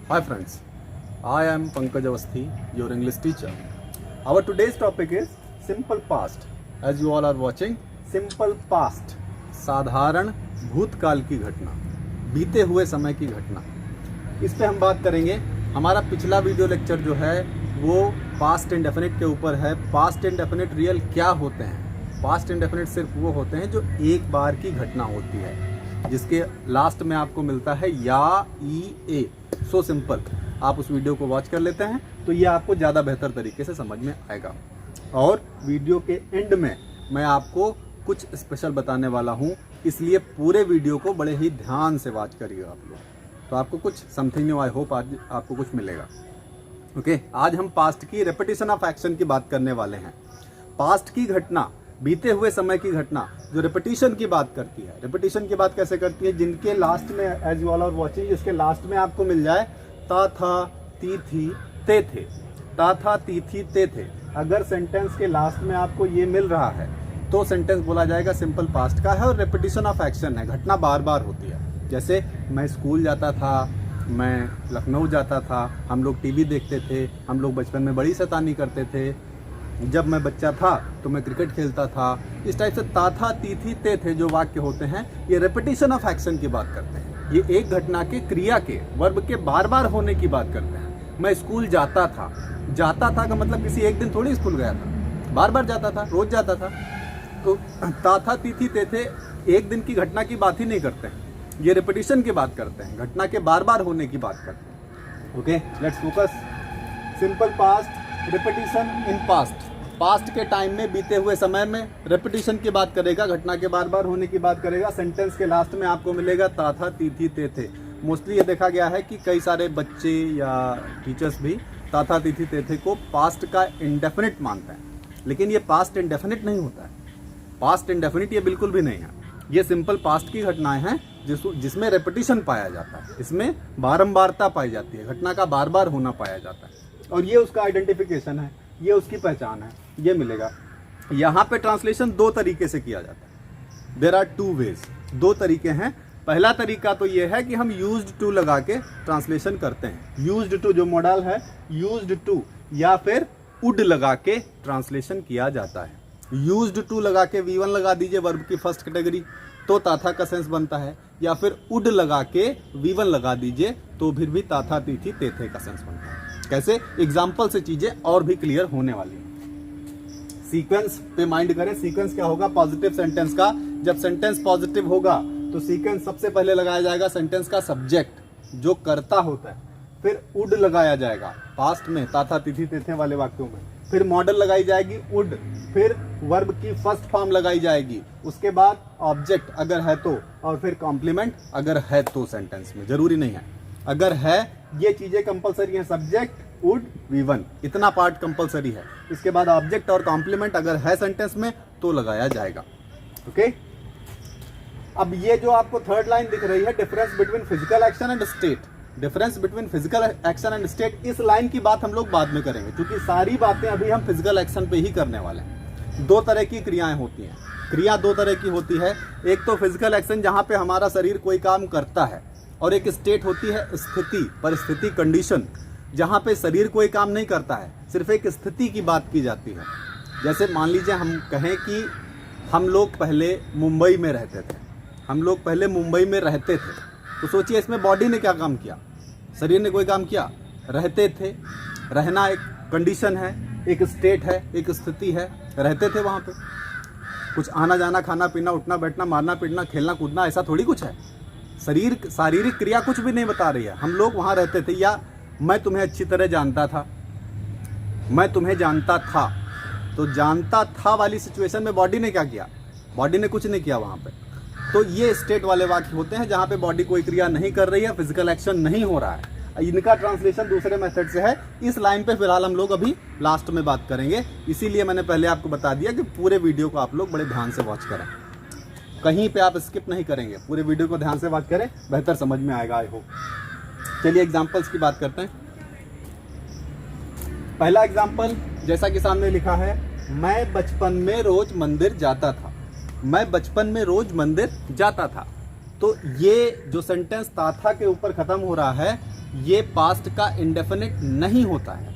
Hi friends, I am Pankaj Awasthi, your English teacher. Our today's topic is simple past. As you all are watching, simple past, साधारण भूतकाल की घटना, बीते हुए समय की घटना, इस पे हम बात करेंगे। हमारा पिछला वीडियो लेक्चर जो है वो पास्ट इंडेफिनिट के ऊपर है। पास्ट इंडेफिनिट रियल क्या होते हैं? पास्ट इंडेफिनिट सिर्फ वो होते हैं जो एक बार की घटना होती है, जिसके लास्ट में आपको मिलता है या ई ए। सो सिंपल, आप उस वीडियो को वॉच कर लेते हैं तो ये आपको ज़्यादा बेहतर तरीके से समझ में आएगा। और वीडियो के एंड में मैं आपको कुछ स्पेशल बताने वाला हूँ, इसलिए पूरे वीडियो को बड़े ही ध्यान से वॉच करिएगा आप लोग, तो आपको कुछ समथिंग न्यू, आई होप आज आपको कुछ मिलेगा। ओके, आज हम पास्ट की रेपिटेशन ऑफ एक्शन की बात करने वाले हैं। पास्ट की घटना, बीते हुए समय की घटना जो रेपिटेशन की बात करती है। रेपिटेशन की बात कैसे करती है? जिनके लास्ट में, as you all are watching, जिसके लास्ट में आपको मिल जाए ता था, ती थी, ते थे, ता था, ती थी, ते थे। अगर सेंटेंस के लास्ट में आपको ये मिल रहा है तो सेंटेंस बोला जाएगा सिंपल पास्ट का है और रेपिटेशन ऑफ एक्शन है। घटना बार बार होती है। जैसे मैं स्कूल जाता था, मैं लखनऊ जाता था, हम लोग टीवी देखते थे, हम लोग बचपन में बड़ी शैतानी करते थे, जब मैं बच्चा था तो मैं क्रिकेट खेलता था। इस टाइप से ता था, ती थी, ते थे जो वाक्य होते हैं, ये रेपिटेशन ऑफ एक्शन की बात करते हैं। ये एक घटना के, क्रिया के, वर्ब के बार बार होने की बात करते हैं। मैं स्कूल जाता था, जाता था का मतलब किसी एक दिन थोड़ी स्कूल गया था, बार बार जाता था, रोज जाता था। तो ता था, ती थी, ते थे एक दिन की घटना की बात ही नहीं करते हैं, ये रेपिटेशन की बात करते हैं, घटना के बार बार होने की बात करते हैं। Okay, let's focus. Simple past, repetition in past. Past के टाइम में, बीते हुए समय में रेपिटेशन की बात करेगा, घटना के बार बार होने की बात करेगा। सेंटेंस के लास्ट में आपको मिलेगा ता था, ती थी, ते थे। मोस्टली ये देखा गया है कि कई सारे बच्चे या टीचर्स भी ता था, ती थी, ते थे को पास्ट का इंडेफिनिट मानते हैं, लेकिन ये पास्ट इंडेफिनिट नहीं होता है। पास्ट इंडेफिनिट ये बिल्कुल भी नहीं है। ये सिंपल पास्ट की घटनाएं हैं जिसमें रेपिटेशन पाया जाता है, इसमें बारंबारता पाई जाती है, घटना का बार बार होना पाया जाता है, और ये उसका आइडेंटिफिकेशन है, ये उसकी पहचान है, ये मिलेगा। यहाँ पे ट्रांसलेशन दो तरीके से किया जाता है। देयर आर टू वेज, दो तरीके हैं। पहला तरीका तो ये है कि हम यूज्ड टू लगा के ट्रांसलेशन करते हैं। यूज्ड टू जो मॉडल है, यूज्ड टू या फिर वुड लगा के ट्रांसलेशन किया जाता है। यूज्ड टू लगा के V1 लगा दीजिए वर्ब की फर्स्ट कैटेगरी, तो ता था का सेंस बनता है, या फिर वुड लगा के V1 लगा दीजिए तो फिर भी ता था, ती थी, ते थे का सेंस बनता है। कैसे? एग्जाम्पल से चीजें और भी क्लियर होने वाली हैं। सीक्वेंस पे माइंड करें। सीक्वेंस क्या होगा पॉजिटिव सेंटेंस का? जब सेंटेंस पॉजिटिव होगा तो सीक्वेंस सबसे पहले लगाया जाएगा सेंटेंस का सब्जेक्ट जो करता होता है, फिर वुड लगाया जाएगा पास्ट में, ता था, ती थी, ते थे वाले वाक्यों में, फिर मॉडल लगाई जाएगी वुड, फिर वर्ब की फर्स्ट फॉर्म लगाई जाएगी, उसके बाद ऑब्जेक्ट अगर है तो, और फिर कॉम्प्लीमेंट अगर है तो। सेंटेंस में जरूरी नहीं है, अगर है, ये चीजें कंपलसरी हैं। सब्जेक्ट, वुड, V1, इतना पार्ट कंपलसरी है। इसके बाद ऑब्जेक्ट और कॉम्प्लीमेंट अगर है सेंटेंस में तो लगाया जाएगा। ओके, अब ये जो आपको थर्ड लाइन दिख रही है, difference between physical action and state, difference between physical action and state, इस लाइन की बात हम लोग बाद में करेंगे, क्योंकि सारी बातें अभी हम फिजिकल एक्शन पे ही करने वाले हैं। दो तरह की क्रियाएं होती हैं। क्रिया दो तरह की होती है। एक तो फिजिकल एक्शन जहां पे हमारा शरीर कोई काम करता है, और एक स्टेट होती है स्थिति, परिस्थिति, कंडीशन, जहां पे शरीर कोई काम नहीं करता है, सिर्फ एक स्थिति की बात की जाती है। जैसे मान लीजिए हम कहें कि हम लोग पहले मुंबई में रहते थे, हम लोग पहले मुंबई में रहते थे, तो सोचिए इसमें बॉडी ने क्या काम किया, शरीर ने कोई काम किया? रहते थे। रहना एक कंडीशन है, एक स्टेट है, एक स्थिति है, रहते थे वहाँ पे। कुछ आना जाना, खाना पीना, उठना बैठना, मारना पीटना, खेलना कूदना, ऐसा थोड़ी कुछ है। शरीर, शारीरिक क्रिया कुछ भी नहीं बता रही है। हम लोग वहाँ रहते थे, या मैं तुम्हें अच्छी तरह जानता था, मैं तुम्हें जानता था, तो जानता था वाली सिचुएशन में बॉडी ने क्या किया? बॉडी ने कुछ नहीं किया वहाँ पे। तो ये स्टेट वाले वाक्य होते हैं जहाँ पे बॉडी कोई क्रिया नहीं कर रही है, फिजिकल एक्शन नहीं हो रहा है। इनका ट्रांसलेशन दूसरे मेथड से है। इस लाइन पे फिलहाल हम लोग अभी लास्ट में बात करेंगे, इसीलिए मैंने पहले आपको बता दिया कि पूरे वीडियो को आप लोग बड़े ध्यान से वॉच करें, कहीं पे आप स्किप नहीं करेंगे, पूरे वीडियो को ध्यान से वॉच करें, बेहतर समझ में आएगा, आई होप। चलिए एग्जाम्पल्स की बात करते हैं। पहला एग्जाम्पल जैसा कि सामने लिखा है, मैं बचपन में रोज मंदिर जाता था। मैं बचपन में रोज मंदिर जाता था। तो ये जो सेंटेंस ता था के ऊपर खत्म हो रहा है, ये पास्ट का इंडेफिनिट नहीं होता है।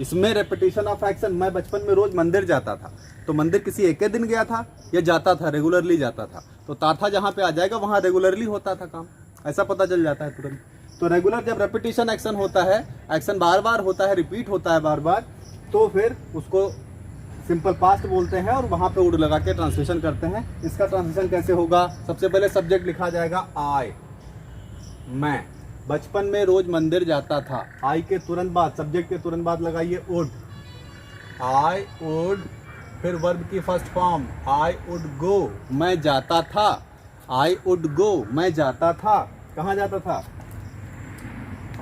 इसमें रेपिटेशन ऑफ एक्शन, मैं बचपन में रोज मंदिर जाता था, तो मंदिर किसी एक दिन गया था या जाता था, रेगुलरली जाता था, तो ताथा जहाँ पे आ जाएगा वहाँ रेगुलरली होता था काम, ऐसा पता चल जाता है तुरंत। तो रेगुलर जब रेपिटेशन एक्शन होता है, एक्शन बार बार होता है, रिपीट होता है बार बार, तो फिर उसको सिंपल पास्ट बोलते हैं और वहाँ पे वुड लगा के ट्रांसलेशन करते हैं। इसका ट्रांसलेशन कैसे होगा? सबसे पहले सब्जेक्ट लिखा जाएगा आई, मैं बचपन में रोज मंदिर जाता था। आई के तुरंत बाद, सब्जेक्ट के तुरंत बाद लगाइए वुड, आई वुड, फिर वर्ब की first form I would go, मैं जाता था, आई वुड गो, मैं जाता था, कहाँ जाता था?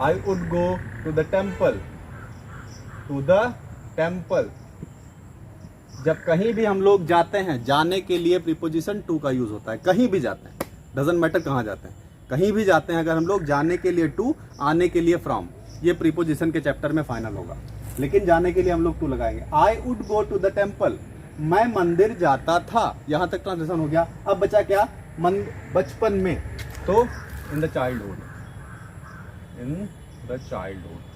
I would go to the temple, to the temple. जब कहीं भी हम लोग जाते हैं, जाने के लिए प्रीपोजिशन टू का यूज होता है। कहीं भी जाते हैं, डजंट मैटर कहाँ जाते हैं, कहीं भी जाते हैं अगर हम लोग, जाने के लिए टू, आने के लिए फ्रॉम, ये प्रीपोजिशन के चैप्टर में फाइनल होगा, लेकिन जाने के लिए हम लोग टू लगाएंगे। I would go to the temple, मैं मंदिर जाता था, यहां तक ट्रांसलेशन हो गया। अब बचा क्या? बचपन में, तो in the childhood, in the childhood.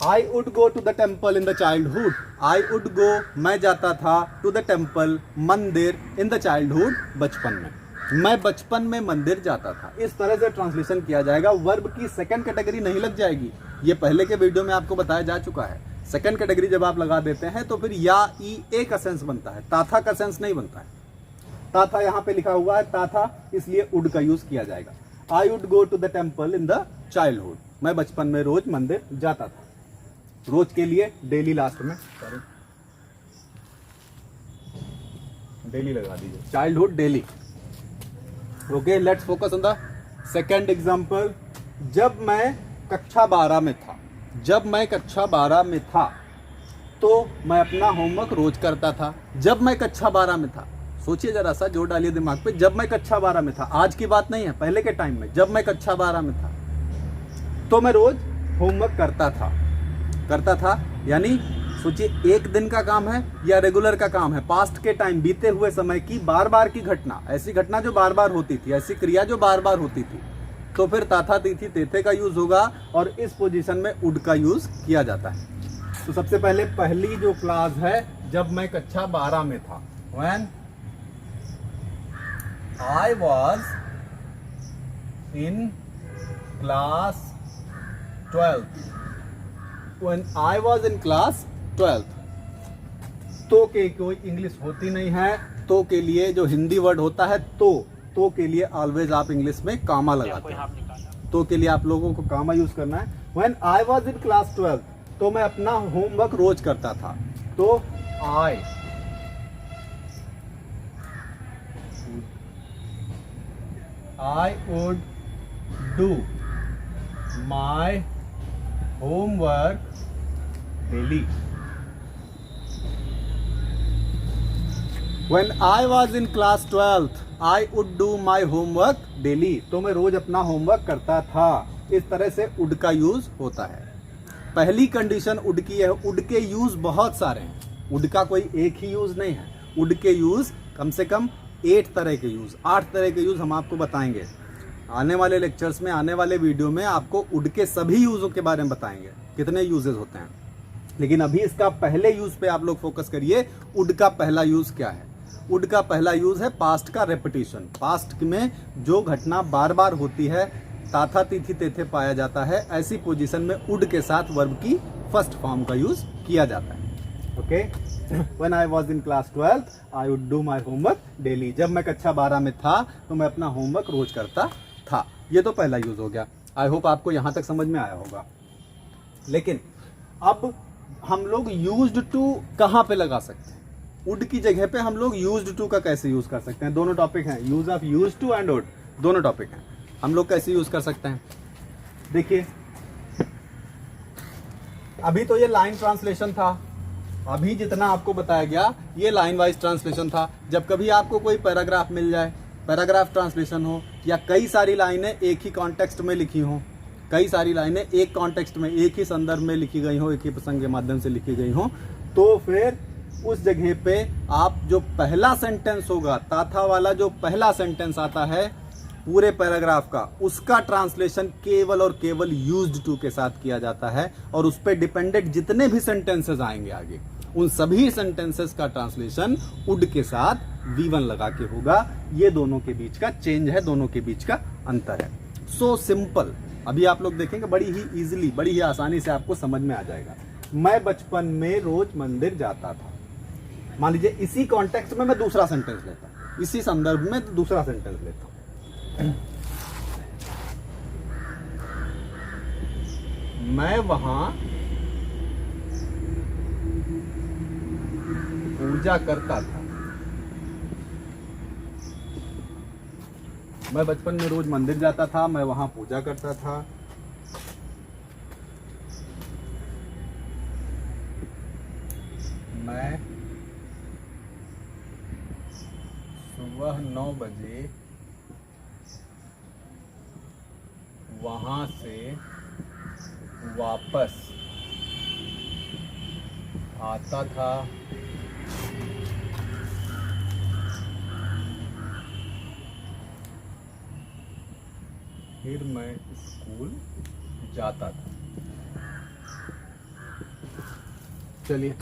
I would go to the temple in the childhood, I would go, मैं जाता था, टू द टेम्पल, मंदिर, इन द चाइल्डहुड, बचपन में, मैं बचपन में मंदिर जाता था। इस तरह से ट्रांसलेशन किया जाएगा। वर्ब की सेकंड कैटेगरी नहीं लग जाएगी, ये पहले के वीडियो में आपको बताया जा चुका है। सेकंड कैटेगरी जब आप लगा देते हैं तो फिर या ई ए का सेंस बनता है, ताथा का सेंस नहीं बनता है। ताथा यहाँ पे लिखा हुआ है ताथा, इसलिए वुड का यूज किया जाएगा। I would go to the temple in the childhood, मैं बचपन में रोज मंदिर जाता था। रोज के लिए डेली लास्ट में, सॉरी डेली लगा दीजिए, childhood daily. Okay, let's focus on the second example. जब मैं कक्षा 12 में था, जब मैं कक्षा 12 में था तो मैं अपना होमवर्क रोज करता था। जब मैं कक्षा 12 में था, सोचिए जरा सा, जोर डालिए दिमाग पे, जब मैं कक्षा 12 में था, आज की बात नहीं है, पहले के टाइम में, जब मैं कक्षा 12 में था तो मैं रोज होमवर्क करता था। करता था यानी सोचिए एक दिन का काम है या रेगुलर का काम है, पास्ट के टाइम, बीते हुए समय की बार बार की घटना, ऐसी घटना जो बार बार होती थी, ऐसी क्रिया जो बार बार होती थी, तो फिर ताथा तीथी तेथे का यूज होगा और इस पोजीशन में वुड का यूज किया जाता है। तो सबसे पहले पहली जो क्लास है, जब मैं कक्षा 12 में था, when I was in class 12, When I was in class 12, तो के कोई इंग्लिश होती नहीं है, तो के लिए जो हिंदी वर्ड होता है तो के लिए ऑलवेज आप इंग्लिश में कामा लगाते हैं। तो के लिए आप लोगों को कामा यूज करना है। When I was in class 12, तो मैं अपना होमवर्क रोज करता था, तो I would do my homework daily. When I was in class 12th, I would do my homework daily. तो मैं रोज अपना होमवर्क करता था। इस तरह से वुड का यूज होता है। पहली कंडीशन वुड की है। वुड के यूज बहुत सारे हैं, वुड का कोई एक ही यूज नहीं है। वुड के यूज कम से कम 8 तरह के यूज, 8 तरह के यूज हम आपको बताएंगे आने वाले लेक्चर्स में, आने वाले वीडियो में आपको वुड के सभी यूजों के बारे में बताएंगे, कितने यूजेस होते हैं। लेकिन अभी इसका पहले यूज पे आप लोग फोकस करिए। वुड का पहला यूज क्या है? वुड का पहला यूज है पास्ट का रेपिटेशन। पास्ट में जो घटना बार बार होती है, ताथा तीथी तेथे पाया जाता है, ऐसी पोजीशन में वुड के साथ वर्ब की फर्स्ट फॉर्म का यूज किया जाता है। Okay, When I was in class 12, I would do my homework daily. जब मैं कक्षा 12 में था तो मैं अपना होमवर्क रोज करता था। ये तो पहला यूज हो गया। आई होप आपको यहां तक समझ में आया होगा। लेकिन अब हम लोग यूज्ड टू कहां पे लगा सकते हैं? वुड की जगह पे हम लोग यूज्ड टू का कैसे यूज कर सकते हैं? दोनों टॉपिक हैं, use of used to and would, दोनों टॉपिक हैं। हम लोग कैसे यूज कर सकते हैं? देखिए, अभी तो ये लाइन ट्रांसलेशन था, अभी जितना आपको बताया गया ये लाइन वाइज ट्रांसलेशन था। जब कभी आपको कोई पैराग्राफ मिल जाए, पैराग्राफ ट्रांसलेशन हो, या कई सारी लाइनें एक ही कॉन्टेक्स्ट में लिखी हों, कई सारी लाइनें एक कॉन्टेक्स्ट में, एक ही संदर्भ में लिखी गई हो, एक ही प्रसंग के माध्यम से लिखी गई हो, तो फिर उस जगह पे आप जो पहला सेंटेंस होगा, ताथा वाला जो पहला सेंटेंस आता है, पूरे पैराग्राफ का, उसका ट्रांसलेशन केवल और केवल यूज्ड टू के साथ किया जाता है, और उस पर डिपेंडेंट जितने भी सेंटेंसेस आएंगे आगे, उन सभी सेंटेंसेस का ट्रांसलेशन वुड के साथ V1 लगा के होगा। ये दोनों के बीच का चेंज है, दोनों के बीच का अंतर है। सो सिंपल, अभी आप लोग देखेंगे बड़ी ही इजीली, बड़ी ही आसानी से आपको समझ में आ जाएगा। मैं बचपन में रोज मंदिर जाता था। मान लीजिए इसी कॉन्टेक्स्ट में मैं दूसरा सेंटेंस लेता हूं, इसी संदर्भ में दूसरा सेंटेंस लेता हूं। मैं वहां पूजा करता था। मैं बचपन में रोज मंदिर जाता था, मैं वहां पूजा करता था। मैं सुबह 9 बजे वहां से वापस आता था। फिर मैं स्कूल जाता था। चलिए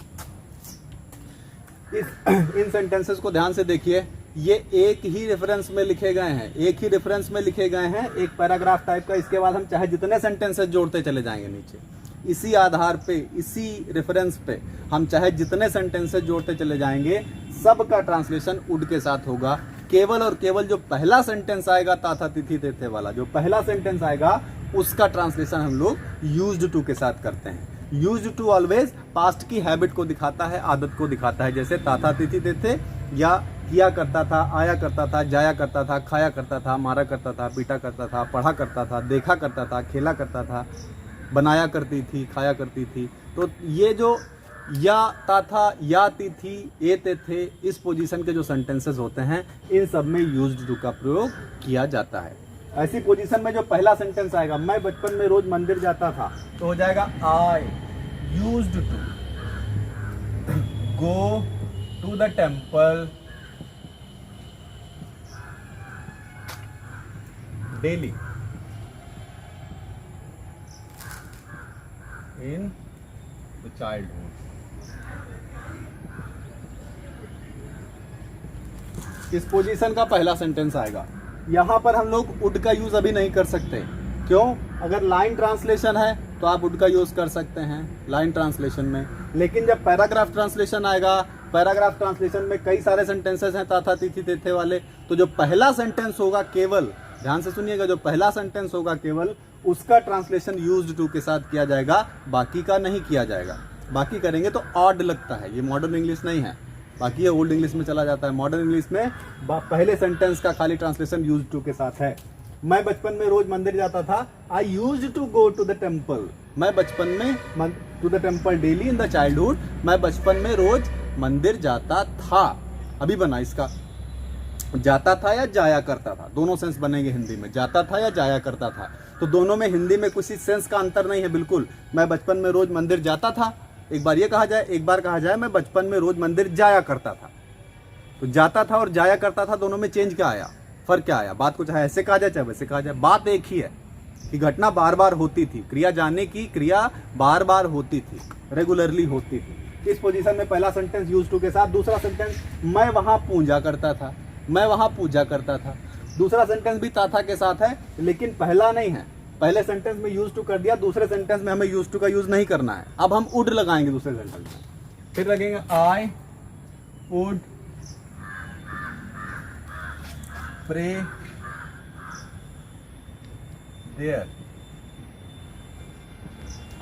इन सेंटेंसेस को ध्यान से देखिए। ये एक ही रेफरेंस में लिखे गए हैं, एक ही रेफरेंस में लिखे गए हैं, एक पैराग्राफ टाइप का। इसके बाद हम चाहे जितने सेंटेंसेस जोड़ते चले जाएंगे नीचे, इसी आधार पे, इसी रेफरेंस पे हम चाहे जितने सेंटेंसेस जोड़ते चले जाएंगे, सबका ट्रांसलेशन वुड के साथ होगा। केवल और केवल जो पहला सेंटेंस आएगा ताथा तिथि तेथे वाला, जो पहला सेंटेंस आएगा उसका ट्रांसलेशन हम लोग यूज्ड टू के साथ करते हैं। यूज्ड टू ऑलवेज पास्ट की हैबिट को दिखाता है, आदत को दिखाता है। जैसे ताथा तिथि तेथे, या किया करता था, आया करता था, जाया करता था, खाया करता था, मारा करता था, पीटा करता था, पढ़ा करता था, देखा करता था, खेला करता था, बनाया करती थी, खाया करती थी। तो ये जो या ताथा, या तिथि, ए ते थे, इस पोजीशन के जो सेंटेंसेस होते हैं, इन सब में यूज्ड टू का प्रयोग किया जाता है। ऐसी पोजीशन में जो पहला सेंटेंस आएगा, मैं बचपन में रोज मंदिर जाता था, तो हो जाएगा I used to go to the temple daily in the childhood. इस पोजीशन का पहला सेंटेंस आएगा। यहां पर हम लोग वुड का यूज अभी नहीं कर सकते। क्यों? अगर लाइन ट्रांसलेशन है तो आप वुड का यूज कर सकते हैं लाइन ट्रांसलेशन में, लेकिन जब पैराग्राफ ट्रांसलेशन आएगा, पैराग्राफ ट्रांसलेशन में कई सारे सेंटेंसेस हैं ताथा तिथि तेथे वाले, तो जो पहला सेंटेंस होगा केवल, ध्यान से सुनिएगा, जो पहला सेंटेंस होगा केवल उसका ट्रांसलेशन यूज्ड टू के साथ किया जाएगा, बाकी का नहीं किया जाएगा। बाकी करेंगे तो ऑड लगता है। ये मॉडर्न इंग्लिश नहीं है, बाकी ये ओल्ड इंग्लिश में चला जाता है। मॉडर्न इंग्लिश में पहले सेंटेंस का खाली ट्रांसलेशन यूज्ड टू के साथ है। मैं बचपन में रोज मंदिर जाता था, I used to go to the temple. मैं बचपन में to the temple daily in the childhood, मैं बचपन में रोज मंदिर जाता था। अभी बना इसका, जाता था या जाया करता था, दोनों सेंस बनेंगे हिंदी में, जाता था या जाया करता था। तो दोनों में हिंदी में कुछ सेंस का अंतर नहीं है बिल्कुल। मैं बचपन में रोज मंदिर जाता था, एक बार ये कहा जाए, एक बार कहा जाए मैं बचपन में रोज मंदिर जाया करता था। तो जाता था और जाया करता था, दोनों में चेंज क्या आया, फर्क क्या आया? बात को चाहे ऐसे कहा जाए चाहे वैसे कहा जाए, बात एक ही है कि घटना बार बार होती थी, क्रिया जाने की क्रिया बार बार होती थी, रेगुलरली होती थी। इस पोजीशन में पहला सेंटेंस यूज्ड टू के साथ, दूसरा सेंटेंस मैं वहां पूजा करता था, मैं वहां पूजा करता था। दूसरा सेंटेंस भी ताथा के साथ है, लेकिन पहला नहीं है। पहले सेंटेंस में यूज टू कर दिया, दूसरे सेंटेंस में हमें यूज टू का यूज नहीं करना है। अब हम वुड लगाएंगे दूसरे सेंटेंस में, फिर लगेंगे I would pray there,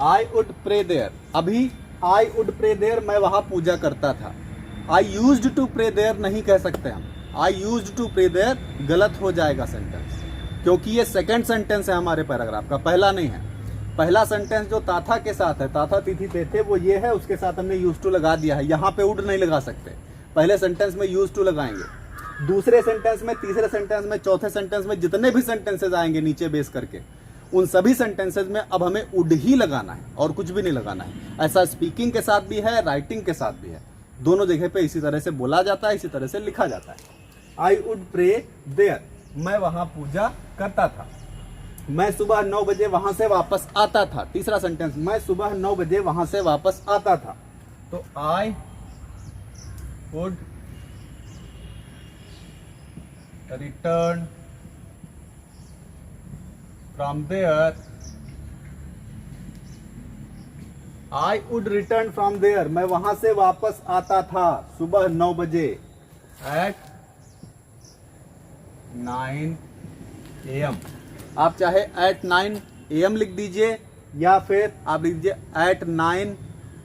I would pray there. अभी आई वुड प्रे देयर, मैं वहां पूजा करता था। I used to pray there नहीं कह सकते हम, I used to pray there गलत हो जाएगा सेंटेंस, क्योंकि ये सेकंड सेंटेंस है हमारे पैराग्राफ का, पहला नहीं है। पहला सेंटेंस जो ताथा के साथ है, ताथा तिथि तेथे, वो ये है, उसके साथ हमने यूज टू लगा दिया है। यहाँ पे वुड नहीं लगा सकते, पहले सेंटेंस में यूज टू लगाएंगे। दूसरे सेंटेंस में, तीसरे सेंटेंस में, चौथे सेंटेंस में जितने भी सेंटेंसेज आएंगे नीचे बेस करके, उन सभी सेंटेंसेज में अब हमें वुड ही लगाना है और कुछ भी नहीं लगाना है। ऐसा स्पीकिंग के साथ भी है, राइटिंग के साथ भी है, दोनों जगह पे इसी तरह से बोला जाता है, इसी तरह से लिखा जाता है। आई वुड प्रे देयर, मैं वहां पूजा करता था। मैं सुबह 9 बजे वहां से वापस आता था। तीसरा सेंटेंस, मैं सुबह 9 बजे वहां से वापस आता था। तो I would return from there, I would return from there, मैं वहां से वापस आता था सुबह 9 बजे एट 9 AM। आप चाहे एट 9 AM लिख दीजिए या फिर आप लिख दीजिए एट 9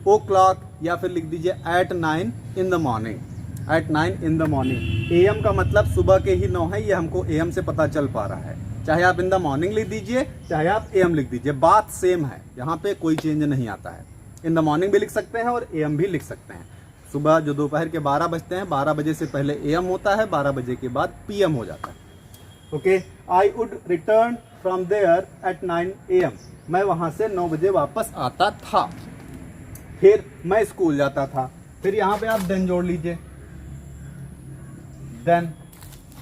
o'clock या फिर लिख दीजिए at 9 in the morning। At 9 in the morning, AM का मतलब सुबह के ही 9 है, ये हमको AM से पता चल पा रहा है। चाहे आप इन द मॉर्निंग लिख दीजिए, चाहे आप AM लिख दीजिए, बात सेम है, यहाँ पे कोई चेंज नहीं आता है। इन द मॉर्निंग भी लिख सकते हैं और AM भी लिख सकते हैं। सुबह जो दोपहर के 12 बजते हैं, 12 बजे से पहले AM होता है, 12 बजे के बाद PM हो जाता है। Okay, I would return from there at 9 AM, मैं वहां से 9 बजे वापस आता था। फिर मैं स्कूल जाता था। फिर यहाँ पे आप देन जोड़ लीजिए, देन,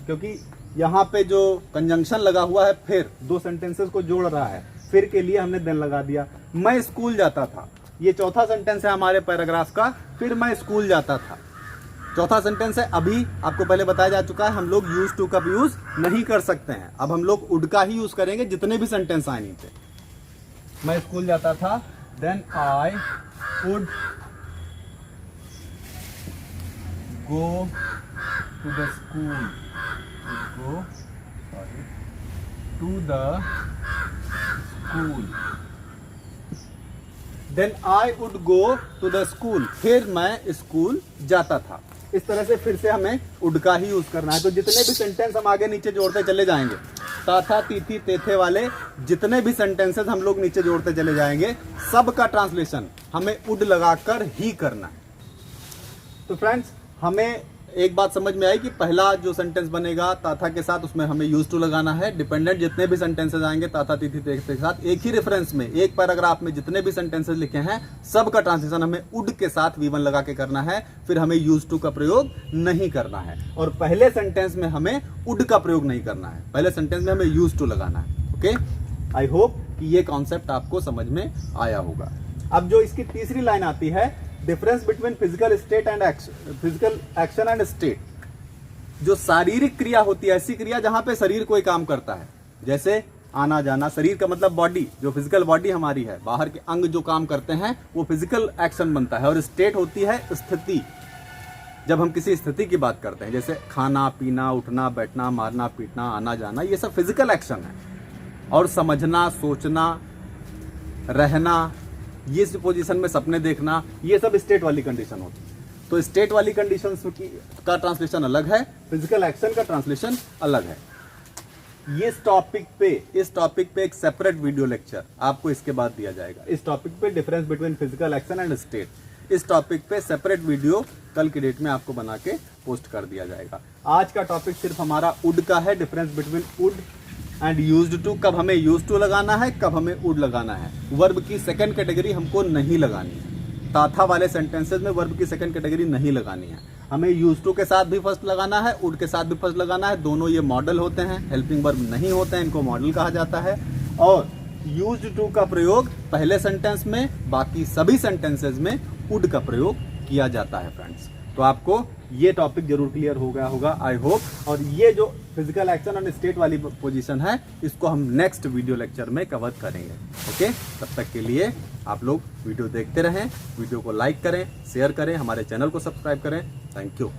क्योंकि यहाँ पे जो कंजंक्शन लगा हुआ है फिर, दो सेंटेंसेस को जोड़ रहा है, फिर के लिए हमने देन लगा दिया। मैं स्कूल जाता था, ये चौथा सेंटेंस है हमारे पैराग्राफ का। फिर मैं स्कूल जाता था, चौथा सेंटेंस है। अभी आपको पहले बताया जा चुका है, हम लोग यूज टू का यूज नहीं कर सकते हैं, अब हम लोग वुड का ही यूज करेंगे जितने भी सेंटेंस आए नीचे। मैं स्कूल जाता था, then I would go to the school, go to the school, then I would go to the school, फिर मैं स्कूल जाता था। इस तरह से फिर से हमें वुड का ही यूज करना है। तो जितने भी सेंटेंस हम आगे नीचे जोड़ते चले जाएंगे, ताथा तीथी तेथे वाले जितने भी सेंटेंसेस हम लोग नीचे जोड़ते चले जाएंगे, सब का ट्रांसलेशन हमें वुड लगाकर ही करना है। तो फ्रेंड्स, हमें एक बात समझ में आई कि पहला जो सेंटेंस बनेगा ताथा के साथ, उसमें हमें यूज टू लगाना है। डिपेंडेंट जितने भी सेंटेंसेस आएंगे ताथा तिथि के साथ, एक ही रेफरेंस में, एक पैराग्राफ में जितने भी सेंटेंसेस लिखे हैं, सबका ट्रांसलेशन हमें वुड के साथ V1 लगा के करना है। फिर हमें यूज टू का प्रयोग नहीं करना है, और पहले सेंटेंस में हमें वुड का प्रयोग नहीं करना है, पहले सेंटेंस में हमें यूज टू लगाना है। ओके, आई होप कि ये कॉन्सेप्ट आपको समझ में आया होगा। अब जो इसकी तीसरी लाइन आती है, difference between physical state and physical action and state. जो शारीरिक क्रिया होती है, ऐसी क्रिया जहां पे शरीर कोई काम करता है, जैसे आना जाना, शरीर का मतलब बॉडी, जो फिजिकल बॉडी हमारी है, बाहर के अंग जो काम करते हैं वो फिजिकल एक्शन बनता है। और स्टेट होती है स्थिति, जब हम किसी स्थिति की बात करते हैं, जैसे खाना पीना, उठना बैठना, मारना पीटना, आना जाना, ये सब फिजिकल एक्शन है। और समझना, सोचना, रहना, ये पोजीशन में सपने देखना, ये सब स्टेट वाली कंडीशन होती है। तो स्टेट वाली कंडीशन का ट्रांसलेशन अलग है, फिजिकल एक्शन का ट्रांसलेशन अलग है। इस टॉपिक पे एक सेपरेट वीडियो लेक्चर आपको इसके बाद दिया जाएगा। इस टॉपिक पे difference between physical action and state, इस टॉपिक पे सेपरेट वीडियो कल की डेट में आपको बना के पोस्ट कर दिया जाएगा। आज का टॉपिक सिर्फ हमारा वुड का है, difference between would and used to. कब हमें यूज्ड टू लगाना है, कब हमें वुड लगाना है। वर्ब की सेकंड कैटेगरी हमको नहीं लगानी है। ताथा वाले सेंटेंसेस में वर्ब की सेकंड कैटेगरी नहीं लगानी है। हमें यूज्ड टू के साथ भी फर्स्ट लगाना है, वुड के साथ भी फर्स्ट लगाना है। दोनों ये मॉडल होते हैं, हेल्पिंग वर्ब नहीं होते हैं, इनको मॉडल कहा जाता है। और यूज्ड टू का प्रयोग पहले सेंटेंस में, बाकी सभी सेंटेंसेस में वुड का प्रयोग किया जाता है फ्रेंड्स। तो आपको ये टॉपिक जरूर क्लियर हो गया होगा, आई होप। और ये जो फिजिकल एक्शन और स्टेट वाली पोजीशन है, इसको हम नेक्स्ट वीडियो लेक्चर में कवर करेंगे। ओके, तब तक के लिए आप लोग वीडियो देखते रहें, वीडियो को लाइक करें, शेयर करें, हमारे चैनल को सब्सक्राइब करें। Thank you.